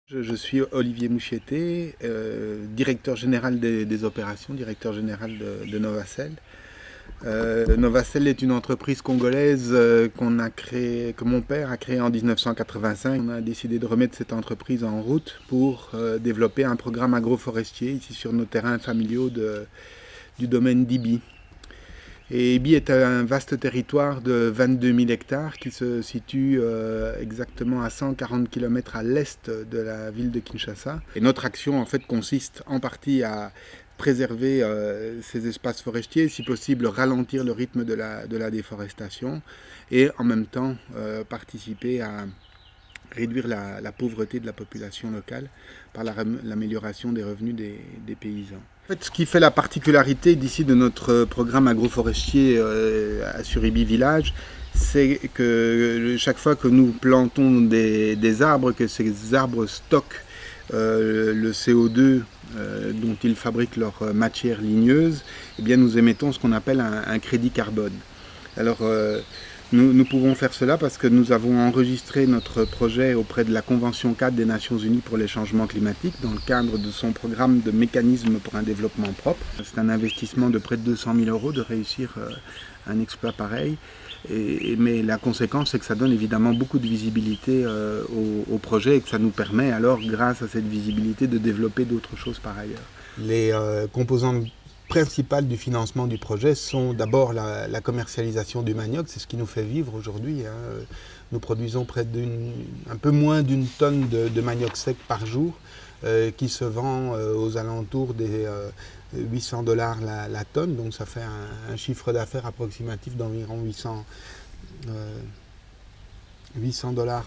Je suis Olivier Mouchieté, directeur général des opérations, directeur général de Novacell. Novacell est une entreprise congolaise que mon père a créée en 1985. On a décidé de remettre cette entreprise en route pour développer un programme agroforestier ici sur nos terrains familiaux du domaine d'Ibi. Et Ibi est un vaste territoire de 22 000 hectares qui se situe exactement à 140 km à l'est de la ville de Kinshasa. Et notre action en fait consiste en partie à préserver ces espaces forestiers, si possible ralentir le rythme de la déforestation et en même temps participer à réduire la pauvreté de la population locale par l'amélioration des revenus des paysans. En fait, ce qui fait la particularité d'ici de notre programme agroforestier sur Ibi Village, c'est que chaque fois que nous plantons des arbres, que ces arbres stockent le CO2 dont ils fabriquent leur matière ligneuse, eh bien nous émettons ce qu'on appelle un crédit carbone. Alors, nous pouvons faire cela parce que nous avons enregistré notre projet auprès de la Convention cadre des Nations Unies pour les changements climatiques dans le cadre de son programme de mécanismes pour un développement propre. C'est un investissement de près de 200 000 euros de réussir un exploit pareil. Mais la conséquence, c'est que ça donne évidemment beaucoup de visibilité au projet et que ça nous permet alors, grâce à cette visibilité, de développer d'autres choses par ailleurs. Les composantes principales du financement du projet sont d'abord la commercialisation du manioc, c'est ce qui nous fait vivre aujourd'hui. Nous produisons un peu moins d'une tonne de manioc sec par jour qui se vend aux alentours des 800 $ la tonne, donc ça fait un chiffre d'affaires approximatif d'environ 800 $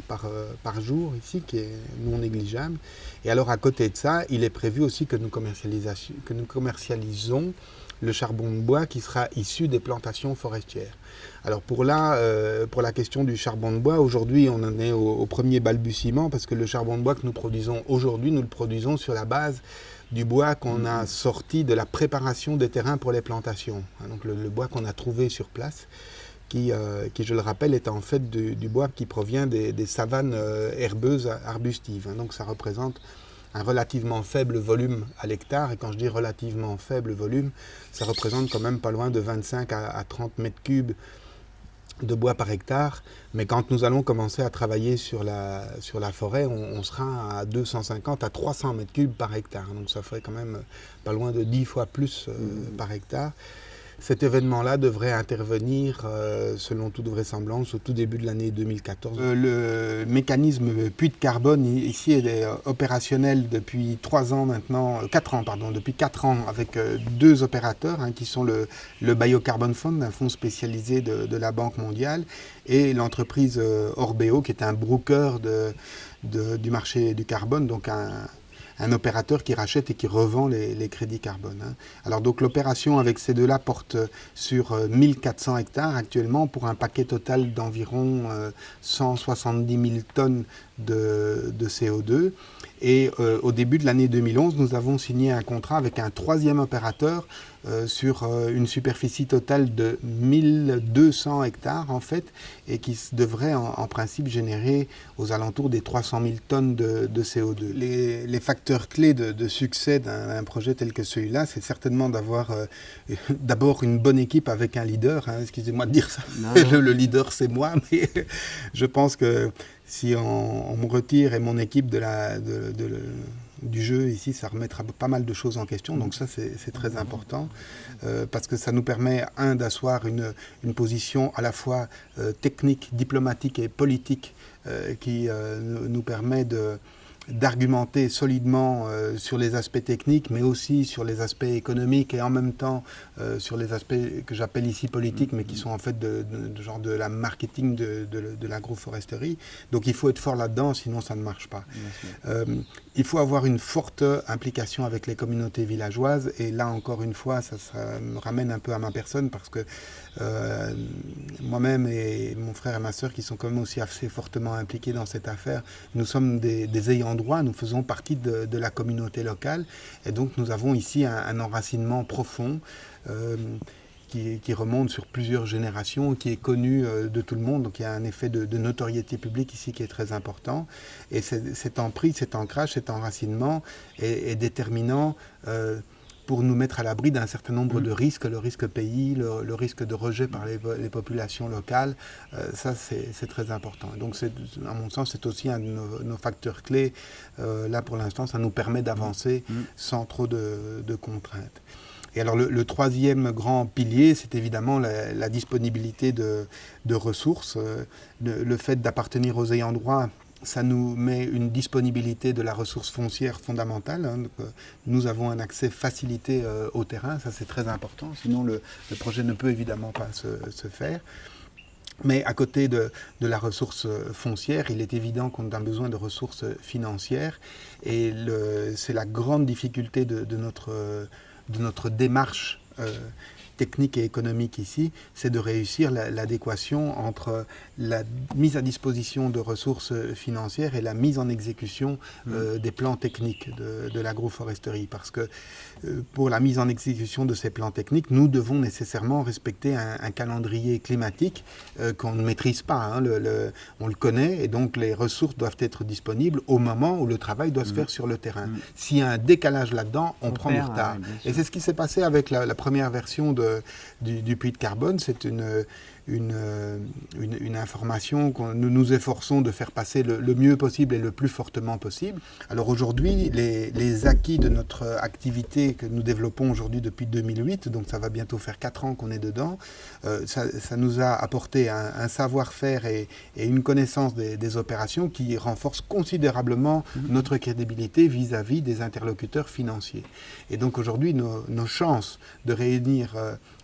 par jour ici, qui est non négligeable. Et alors à côté de ça, il est prévu aussi que nous commercialisons le charbon de bois qui sera issu des plantations forestières. Alors pour la question du charbon de bois, aujourd'hui on en est au premier balbutiement parce que le charbon de bois que nous produisons aujourd'hui, nous le produisons sur la base du bois qu'on a sorti de la préparation des terrains pour les plantations. Donc le bois qu'on a trouvé sur place. Qui, je le rappelle, est en fait du bois qui provient des savanes herbeuses arbustives. Donc ça représente un relativement faible volume à l'hectare. Et quand je dis relativement faible volume, ça représente quand même pas loin de 25 à 30 mètres cubes de bois par hectare. Mais quand nous allons commencer à travailler sur la forêt, on sera à 250 à 300 mètres cubes par hectare. Donc ça ferait quand même pas loin de 10 fois plus par hectare. Cet événement-là devrait intervenir, selon toute vraisemblance, au tout début de l'année 2014. Le mécanisme puits de carbone ici est opérationnel depuis 4 ans maintenant, depuis 4 ans, avec 2 opérateurs, qui sont le Biocarbon Fund, un fonds spécialisé de la Banque mondiale, et l'entreprise Orbeo, qui est un broker du marché du carbone, donc un opérateur qui rachète et qui revend les crédits carbone. Alors donc l'opération avec ces deux-là porte sur 1400 hectares actuellement pour un paquet total d'environ 170 000 tonnes de CO2. Et au début de l'année 2011, nous avons signé un contrat avec un 3e opérateur sur une superficie totale de 1200 hectares en fait, et qui devrait en principe générer aux alentours des 300 000 tonnes de CO2. Les facteurs clés de succès d'un projet tel que celui-là, c'est certainement d'avoir d'abord une bonne équipe avec un leader. Excusez-moi de dire ça, le leader c'est moi, mais je pense que si on me retire et mon équipe du jeu ici, ça remettra pas mal de choses en question. Donc ça, c'est très important parce que ça nous permet, d'asseoir une position à la fois technique, diplomatique et politique qui nous permet d'argumenter solidement sur les aspects techniques, mais aussi sur les aspects économiques et en même temps sur les aspects que j'appelle ici politiques, mais qui sont en fait de genre de la marketing de l'agroforesterie. Donc il faut être fort là-dedans, sinon ça ne marche pas. Il faut avoir une forte implication avec les communautés villageoises, et là encore une fois, ça me ramène un peu à ma personne parce que moi-même et mon frère et ma sœur, qui sont quand même aussi assez fortement impliqués dans cette affaire, nous sommes des ayants droit, nous faisons partie de la communauté locale, et donc nous avons ici un enracinement profond. qui remonte sur plusieurs générations, qui est connu de tout le monde. Donc il y a un effet de notoriété publique ici qui est très important. Et cet emprise, cet ancrage, cet enracinement est déterminant pour nous mettre à l'abri d'un certain nombre de risques, le risque pays, le risque de rejet par les populations locales. Ça, c'est très important. Donc, à mon sens, c'est aussi un de nos facteurs clés. Là, pour l'instant, ça nous permet d'avancer sans trop de contraintes. Et alors, le troisième grand pilier, c'est évidemment la disponibilité de ressources. Le fait d'appartenir aux ayants droit, ça nous met une disponibilité de la ressource foncière fondamentale. Donc, nous avons un accès facilité au terrain, ça c'est très important, sinon le projet ne peut évidemment pas se faire. Mais à côté de la ressource foncière, il est évident qu'on a besoin de ressources financières. Et c'est la grande difficulté de notre démarche technique et économique ici, c'est de réussir l'adéquation entre la mise à disposition de ressources financières et la mise en exécution des plans techniques de l'agroforesterie. Parce que pour la mise en exécution de ces plans techniques, nous devons nécessairement respecter un calendrier climatique qu'on ne maîtrise pas. Hein. On le connaît et donc les ressources doivent être disponibles au moment où le travail doit se faire sur le terrain. S'il y a un décalage là-dedans, on prend du retard. Et c'est ce qui s'est passé avec la première version du puits de carbone. C'est une information que nous nous efforçons de faire passer le mieux possible et le plus fortement possible. Alors aujourd'hui, les acquis de notre activité que nous développons aujourd'hui depuis 2008, donc ça va bientôt faire 4 ans qu'on est dedans, ça nous a apporté un savoir-faire et une connaissance des opérations qui renforce considérablement notre crédibilité vis-à-vis des interlocuteurs financiers. Et donc aujourd'hui, nos chances de réunir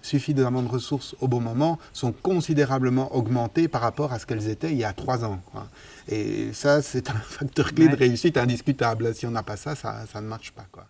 suffisamment de ressources au bon moment sont considérablement augmentées par rapport à ce qu'elles étaient il y a 3 ans. Quoi. Et ça, c'est un facteur clé de réussite indiscutable. Si on n'a pas ça, ça ne marche pas. Quoi.